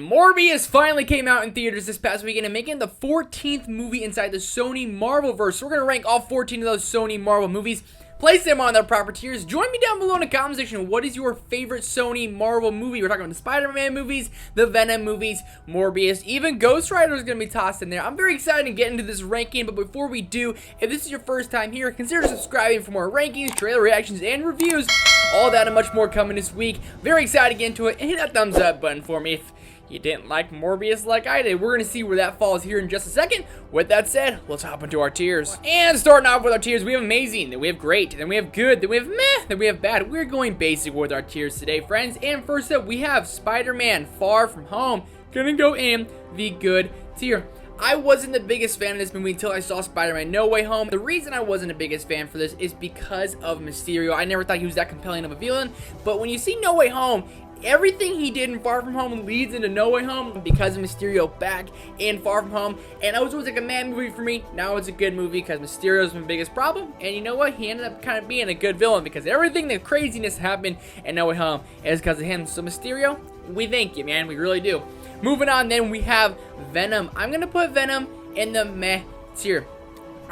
Morbius finally came out in theaters this past weekend and making the 14th movie inside the Sony Marvelverse. So we're going to rank all 14 of those Sony Marvel movies, place them on their proper tiers. Join me down below in the comment section. What is your favorite Sony Marvel movie? We're talking about the Spider-Man movies, the Venom movies, Morbius, even Ghost Rider is going to be tossed in there. I'm very excited to get into this ranking, but before we do, if this is your first time here, consider subscribing for more rankings, trailer reactions, and reviews. All that and much more coming this week. Very excited to get into it, and hit that thumbs up button for me if you didn't like Morbius like I did. We're going to see where that falls here in just a second. With that said, let's hop into our tiers. And starting off with our tiers, we have amazing, then we have great, then we have good, then we have meh, then we have bad. We're going basic with our tiers today, friends. And first up, we have Spider-Man Far From Home. Gonna go in the good tier. I wasn't the biggest fan of this movie until I saw Spider-Man No Way Home. The reason I wasn't the biggest fan for this is because of Mysterio. I never thought he was that compelling of a villain, but when you see No Way Home, everything he did in Far From Home leads into No Way Home because of Mysterio back in Far From Home. And it was always like a mad movie for me. Now it's a good movie because Mysterio's my biggest problem. And you know what? He ended up kind of being a good villain because everything, the craziness happened in No Way Home is because of him. So Mysterio, we thank you, man. We really do. Moving on, then we have Venom. I'm going to put Venom in the meh tier.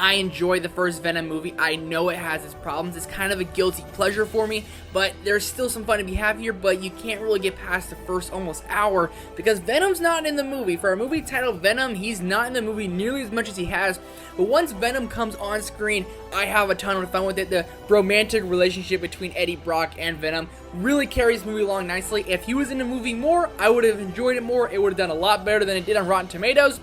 I enjoy the first Venom movie. I know it has its problems. It's kind of a guilty pleasure for me, but there's still some fun to be had here, but you can't really get past the first almost hour because Venom's not in the movie. For a movie titled Venom, he's not in the movie nearly as much as he has, but once Venom comes on screen, I have a ton of fun with it. The romantic relationship between Eddie Brock and Venom really carries the movie along nicely. If he was in the movie more, I would have enjoyed it more. It would have done a lot better than it did on Rotten Tomatoes.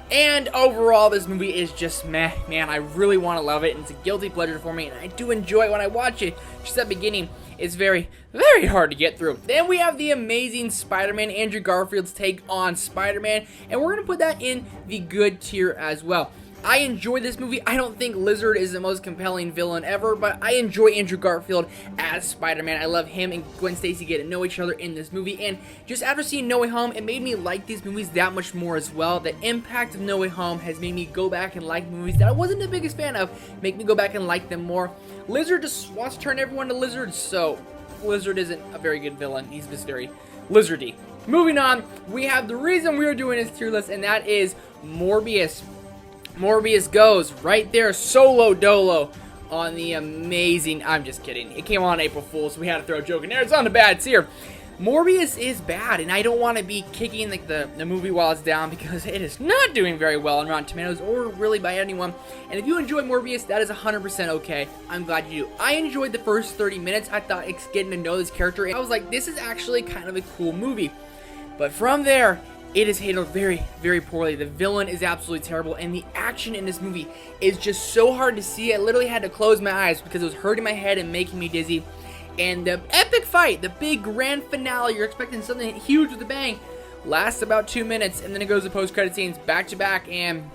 And overall, this movie is just meh, man. I really want to love it, and it's a guilty pleasure for me, and I do enjoy it when I watch it. Just that beginning is very, very hard to get through. Then we have the amazing Spider-Man, Andrew Garfield's take on Spider-Man, and we're going to put that in the good tier as well. I enjoy this movie. I don't think Lizard is the most compelling villain ever, but I enjoy Andrew Garfield as Spider-Man. I love him and Gwen Stacy get to know each other in this movie, and just after seeing No Way Home, it made me like these movies that much more as well. The impact of No Way Home has made me go back and like movies that I wasn't the biggest fan of, make me go back and like them more. Lizard just wants to turn everyone to lizards, so Lizard isn't a very good villain. He's just very lizardy. Moving on, we have the reason we are doing this tier list, and that is Morbius. Morbius goes right there, solo dolo on the amazing, I'm just kidding, it came on April Fool's, so we had to throw a joke in there. It's on the bad tier. Morbius is bad, and I don't want to be kicking like the movie while it's down because it is not doing very well on Rotten Tomatoes or really by anyone. And if you enjoy Morbius, that is 100% okay. I'm glad you do. I enjoyed the first 30 minutes. I thought it's getting to know this character, and I was like, this is actually kind of a cool movie. But from there, it is handled very, very poorly. The villain is absolutely terrible, and the action in this movie is just so hard to see. I literally had to close my eyes because it was hurting my head and making me dizzy. And the epic fight, the big grand finale, you're expecting something huge with a bang, lasts about 2 minutes, and then it goes to post-credit scenes back to back, and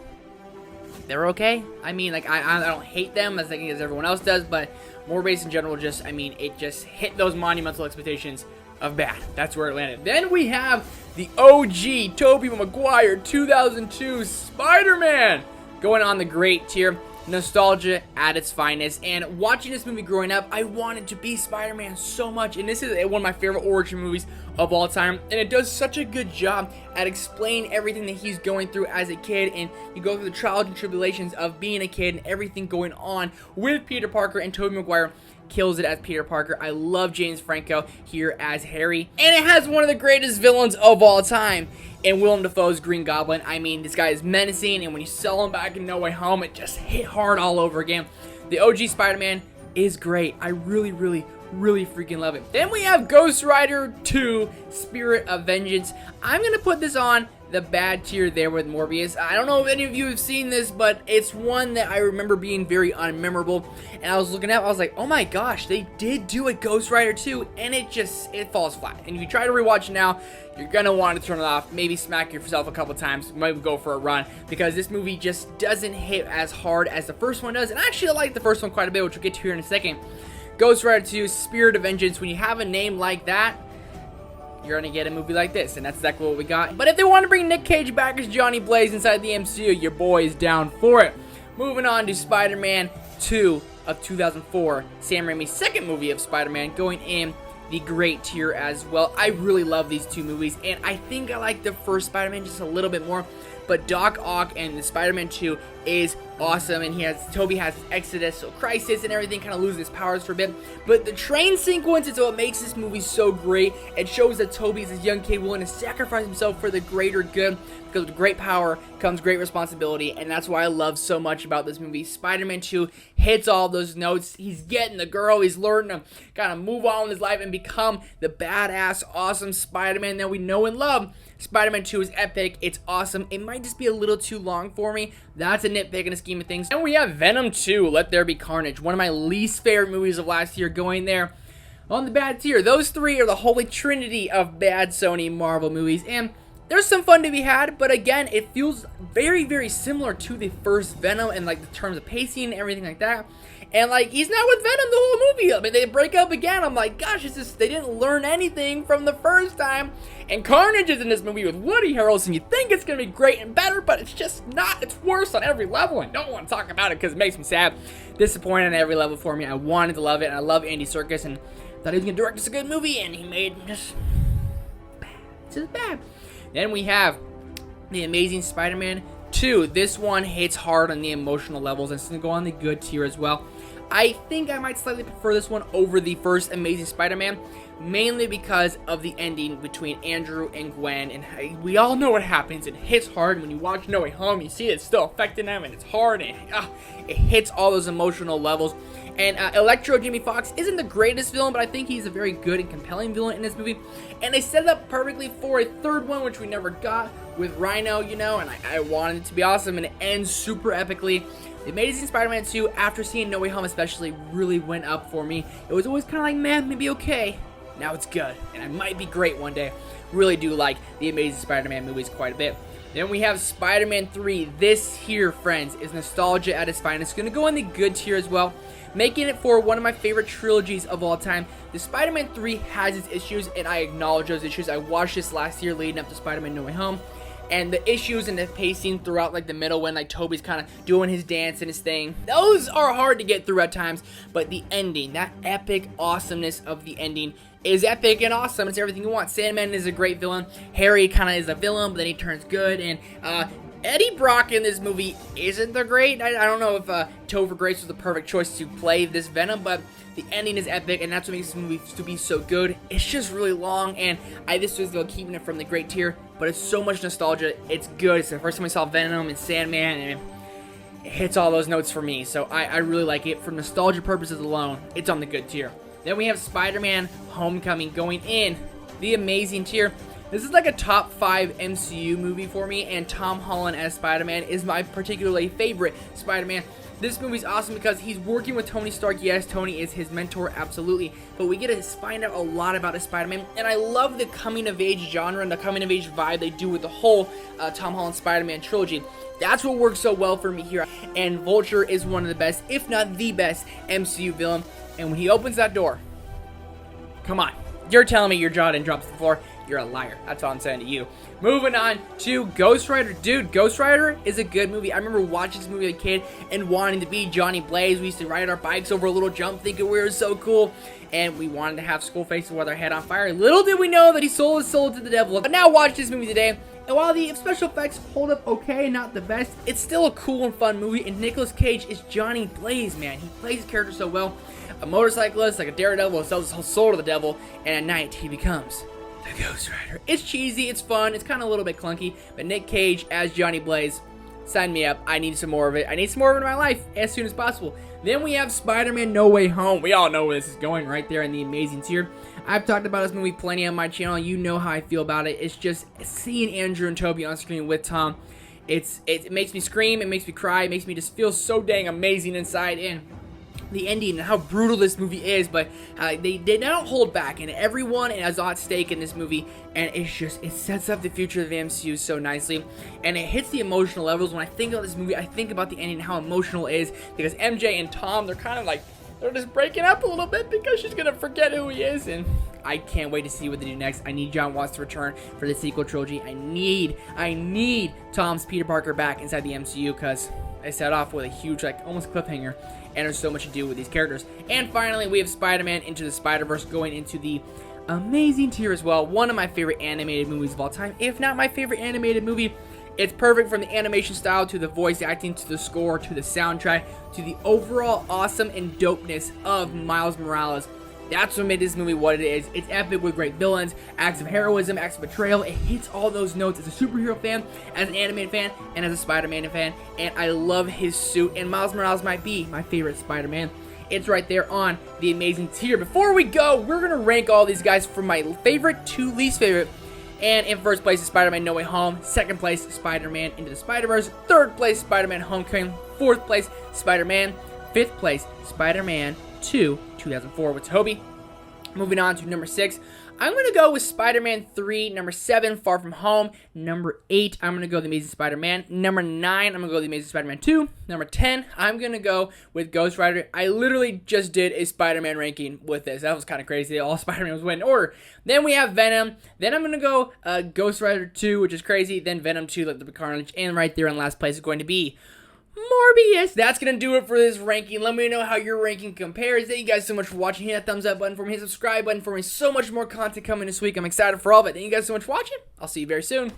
they're okay. I mean, like, I don't hate them as everyone else does, but Morbius in general just, I mean, it just hit those monumental expectations of bad. That's where it landed. Then we have the OG Tobey Maguire 2002 Spider-Man going on the great tier. Nostalgia at its finest, and watching this movie growing up, I wanted to be Spider-Man so much, and this is one of my favorite origin movies of all time, and it does such a good job at explaining everything that he's going through as a kid, and you go through the trials and tribulations of being a kid and everything going on with Peter Parker, and Tobey Maguire kills it as Peter Parker. I love James Franco here as Harry, and it has one of the greatest villains of all time in Willem Dafoe's Green Goblin. I mean, this guy is menacing, and when you saw him back in No Way Home, it just hit hard all over again. The OG Spider-Man is great. I really, really, really freaking love it. Then we have Ghost Rider 2 Spirit of Vengeance. I'm going to put this on the bad tier there with Morbius. I don't know if any of you have seen this, but it's one that I remember being very unmemorable. And I was looking at it, I was like, oh my gosh, they did do a Ghost Rider 2, and it falls flat. And if you try to rewatch it now, you're going to want to turn it off, maybe smack yourself a couple times, maybe go for a run, because this movie just doesn't hit as hard as the first one does. And actually, I like the first one quite a bit, which we'll get to here in a second. Ghost Rider 2 Spirit of Vengeance, when you have a name like that, you're going to get a movie like this, and that's exactly what we got. But if they want to bring Nick Cage back as Johnny Blaze inside the MCU, your boy is down for it. Moving on to Spider-Man 2 of 2004, Sam Raimi's second movie of Spider-Man, going in the great tier as well. I really love these two movies, and I think I like the first Spider-Man just a little bit more. But Doc Ock and the Spider-Man 2 is awesome, and Toby has his existential crisis and everything, kind of loses his powers for a bit. But the train sequence is what makes this movie so great. It shows that Toby is this young kid willing to sacrifice himself for the greater good, because with great power comes great responsibility, and that's why I love so much about this movie. Spider-Man 2 hits all those notes. He's getting the girl. He's learning to kind of move on with his life and become the badass, awesome Spider-Man that we know and love. Spider-Man 2 is epic. It's awesome. It might just be a little too long for me. That's a nitpick in the scheme of things. And we have Venom 2, Let There Be Carnage. One of my least favorite movies of last year, going there on the bad tier. Those three are the holy trinity of bad Sony Marvel movies. And there's some fun to be had, but again, it feels very, very similar to the first Venom in like the terms of pacing and everything like that. And like, he's not with Venom the whole movie. I mean, they break up again. I'm like, gosh, it's just, they didn't learn anything from the first time. And Carnage is in this movie with Woody Harrelson. You think it's going to be great and better, but it's just not. It's worse on every level. I don't want to talk about it because it makes me sad. Disappointing on every level for me. I wanted to love it, and I love Andy Serkis, and thought he was going to direct us a good movie, and he made just bad. It's just bad. Then we have The Amazing Spider-Man 2. This one hits hard on the emotional levels, and it's going to go on the good tier as well. I think I might slightly prefer this one over the first Amazing Spider-Man, mainly because of the ending between Andrew and Gwen, and we all know what happens. It hits hard. When you watch No Way Home, you see it's still affecting them, and it's hard, and it hits all those emotional levels. And Electro Jamie Foxx isn't the greatest villain, but I think he's a very good and compelling villain in this movie. And they set it up perfectly for a third one, which we never got, with Rhino, you know, and I wanted it to be awesome, and it ends super epically. The Amazing Spider-Man 2, after seeing No Way Home especially, really went up for me. It was always kind of like, man, maybe okay. Now it's good, and it might be great one day. Really do like the Amazing Spider-Man movies quite a bit. Then we have Spider-Man 3. This here, friends, is nostalgia at its finest. It's going to go in the good tier as well, making it for one of my favorite trilogies of all time. The Spider-Man 3 has its issues, and I acknowledge those issues. I watched this last year leading up to Spider-Man No Way Home, and the issues and the pacing throughout like the middle when like Toby's kind of doing his dance and his thing, those are hard to get through at times. But the ending, that epic awesomeness of the ending, is epic and awesome. It's everything you want. Sandman is a great villain. Harry kind of is a villain, but then he turns good. And Eddie Brock in this movie isn't the great. I don't know if Topher Grace was the perfect choice to play this Venom, but the ending is epic, and that's what makes this movie to be so good. It's just really long, and this was keeping it from the great tier, but it's so much nostalgia. It's good. It's the first time I saw Venom and Sandman, and it hits all those notes for me, so I really like it. For nostalgia purposes alone, it's on the good tier. Then we have Spider-Man Homecoming going in the amazing tier. This is like a top 5 MCU movie for me, and Tom Holland as Spider-Man is my particularly favorite Spider-Man. This movie's awesome because he's working with Tony Stark. Yes, Tony is his mentor, absolutely. But we get to find out a lot about his Spider-Man. And I love the coming-of-age genre and the coming-of-age vibe they do with the whole Tom Holland Spider-Man trilogy. That's what works so well for me here. And Vulture is one of the best, if not the best, MCU villain. And when he opens that door, come on. You're telling me your jaw didn't drop to the floor? You're a liar. That's all I'm saying to you. Moving on to Ghost Rider. Dude, Ghost Rider is a good movie. I remember watching this movie as a kid and wanting to be Johnny Blaze. We used to ride our bikes over a little jump thinking we were so cool. And we wanted to have skull faces with our head on fire. Little did we know that he sold his soul to the devil. But now watch this movie today. And while the special effects hold up okay, not the best, it's still a cool and fun movie. And Nicolas Cage is Johnny Blaze, man. He plays his character so well. A motorcyclist, like a daredevil, sells his whole soul to the devil. And at night, he becomes the Ghost Rider. It's cheesy, it's fun, it's kind of a little bit clunky, but Nick Cage as Johnny Blaze, sign me up. I need some more of it. I need some more of it in my life as soon as possible. Then we have Spider-Man No Way Home. We all know where this is going, right there in the amazing tier. I've talked about this movie plenty on my channel. You know how I feel about it. It's just seeing Andrew and Toby on screen with Tom. It makes me scream, it makes me cry, it makes me just feel so dang amazing inside. And the ending and how brutal this movie is, but they don't hold back, and everyone has at stake in this movie, and it sets up the future of the MCU so nicely, and it hits the emotional levels. When I think about this movie, I think about the ending and how emotional it is, because MJ and Tom, they're kind of like, they're just breaking up a little bit because she's gonna forget who he is, and I can't wait to see what they do next. I need John Watts to return for the sequel trilogy. I need Tom's Peter Parker back inside the MCU, because I set off with a huge, like, almost cliffhanger and there's so much to do with these characters. And finally, we have Spider-Man Into the Spider-Verse going into the amazing tier as well. One of my favorite animated movies of all time, if not my favorite animated movie. It's perfect from the animation style to the voice acting to the score to the soundtrack to the overall awesome and dopeness of Miles Morales. That's what made this movie what it is. It's epic with great villains, acts of heroism, acts of betrayal. It hits all those notes as a superhero fan, as an animated fan, and as a Spider-Man fan. And I love his suit, and Miles Morales might be my favorite Spider-Man. It's right there on the amazing tier. Before we go, we're going to rank all these guys from my favorite to least favorite. And in first place is Spider-Man No Way Home. Second place, Spider-Man Into the Spider-Verse. Third place, Spider-Man Homecoming. Fourth place, Spider-Man. Fifth place, Spider-Man 2, 2004 with Tobey. Moving on to number 6, I'm going to go with Spider-Man 3. Number 7, Far From Home. Number 8, I'm going to go with The Amazing Spider-Man. Number 9, I'm going to go with The Amazing Spider-Man 2. Number 10, I'm going to go with Ghost Rider. I literally just did a Spider-Man ranking with this. That was kind of crazy. All Spider-Man was in order. Then we have Venom. Then I'm going to go Ghost Rider 2, which is crazy. Then Venom 2, Let There Be Carnage. And right there in last place is going to be Morbius. That's going to do it for this ranking. Let me know how your ranking compares. Thank you guys so much for watching. Hit that thumbs up button for me. Hit the subscribe button for me. So much more content coming this week. I'm excited for all of it. Thank you guys so much for watching. I'll see you very soon.